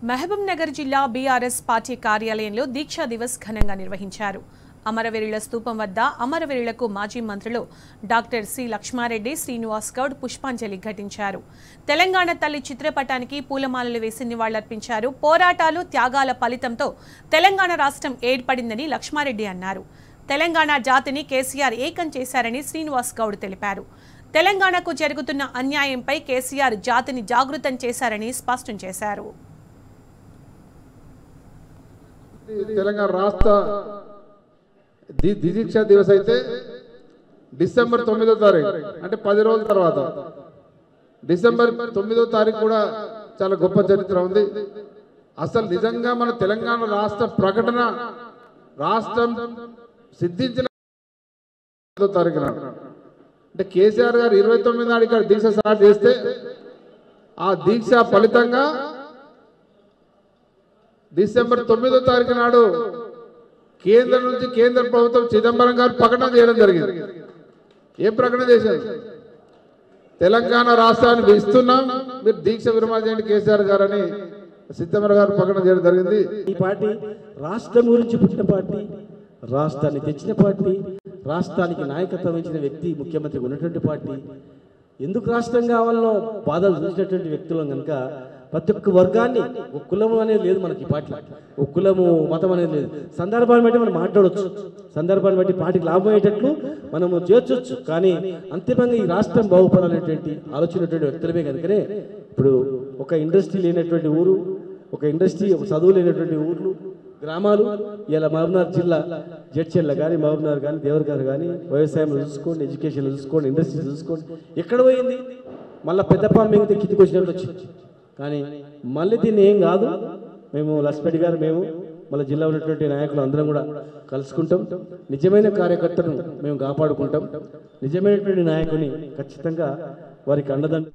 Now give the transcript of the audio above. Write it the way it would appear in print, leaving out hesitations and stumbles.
మహబూబ్ నగర్ జిల్లా BRS party కార్యాలయంలో దీక్షా దివస్ ఘనంగా నిర్వహించారు. అమరవీరుల స్తూపం వద్ద అమరవీరులకు మాజీ మంత్రులు డాక్టర్ సి లక్ష్మారెడ్డి, శ్రీనివాస్ గౌడ్ పుష్పాంజలి ఘటించారు. తెలంగాణ తల్లి చిత్రపటానికి పూలమాలలు వేసి నివాళులర్పించారు. పోరాటాలు, త్యాగాల ఫలితంతో తెలంగాణ రాష్ట్రం ఏర్పడిందని లక్ష్మారెడ్డి అన్నారు. తెలంగాణ జాతిని కేసీఆర్ ఏకం చేశారని శ్రీనివాస్ గౌడ్ తెలిపారు. తెలంగాణకు జరుగుతున్న అన్యాయంపై కేసీఆర్ జాతిని జాగృతం చేశారని స్పష్టం చేశారు. తెలంగాణ రాష్ట్ర దీక్షా దివస్ అయితే డిసెంబర్ 9వ తారీఖు అంటే 10 రోజుల తర్వాత డిసెంబర్ 9వ తారీఖు కూడా చాలా గొప్ప చరిత్ర ఉంది. అసలు నిజంగా మన తెలంగాణ రాష్ట్ర ప్రకటన రాష్ట్రం సిద్ధించిన తారీఖు అంటే కేసీఆర్ గారు 29 నాడు ఇక్కడ దీక్ష స్టార్ట్ చేస్తే ఆ దీక్ష ఫలితంగా డిసెంబర్ 9వ తారీఖు నాడు కేంద్రం నుంచి కేంద్ర ప్రభుత్వం చిదంబరం గారు ప్రకటన చేయడం జరిగింది. ఏం ప్రకటన చేశారు? తెలంగాణ రాష్ట్రాన్ని ఇస్తున్నాం, మీరు దీక్ష విరమణ చేయండి కేసీఆర్ గారు అని చిదంబరం గారు ప్రకటన చేయడం జరిగింది. ఈ పార్టీ రాష్ట్రం గురించి పుట్టిన పార్టీ, రాష్ట్రాన్ని తెచ్చిన పార్టీ, రాష్ట్రానికి నాయకత్వం వహించిన వ్యక్తి ముఖ్యమంత్రి ఉన్నటువంటి పార్టీ. ఎందుకు రాష్ట్రం కావాలనో బాధలు చూసినటువంటి వ్యక్తులం కనుక ప్రతి ఒక్క వర్గాన్ని ఒక కులము అనేది లేదు మనకి పార్టీలో, ఒక కులము మతం అనేది లేదు. సందర్భాన్ని బట్టి మనం మాట్లాడవచ్చు, సందర్భాన్ని బట్టి పార్టీకి లాభం అయ్యేటట్లు మనము చేర్చొచ్చు. కానీ అంతిమంగా ఈ రాష్ట్రం బాగుపడాలనేటువంటి ఆలోచనటువంటి వ్యక్తులమే కనుకనే ఇప్పుడు ఒక ఇండస్ట్రీ లేనటువంటి ఊరు, ఒక ఇండస్ట్రీ, ఒక చదువు లేనటువంటి ఊర్లు, గ్రామాలు ఇలా మహబూబ్నగర్ జిల్లా జడ్చెల్ల కానీ, మహబూబ్నగర్ కానీ, దేవరగారు కానీ, వ్యవసాయంలో చూసుకోండి, ఎడ్యుకేషన్లో చూసుకోండి, ఇండస్ట్రీ చూసుకోండి, ఎక్కడ పోయింది? మళ్ళీ పెద్దపాలు మిగితే కిందికి వచ్చినట్టు వచ్చింది. కానీ మళ్ళీ దీన్ని ఏం కాదు, మేము లక్ష్మణ్ గారు, మేము మళ్ళీ జిల్లా ఉన్నటువంటి నాయకులు అందరం కూడా కలుసుకుంటాం. నిజమైన కార్యకర్తను మేము కాపాడుకుంటాం. నిజమైనటువంటి నాయకుని ఖచ్చితంగా వారికి అండదండ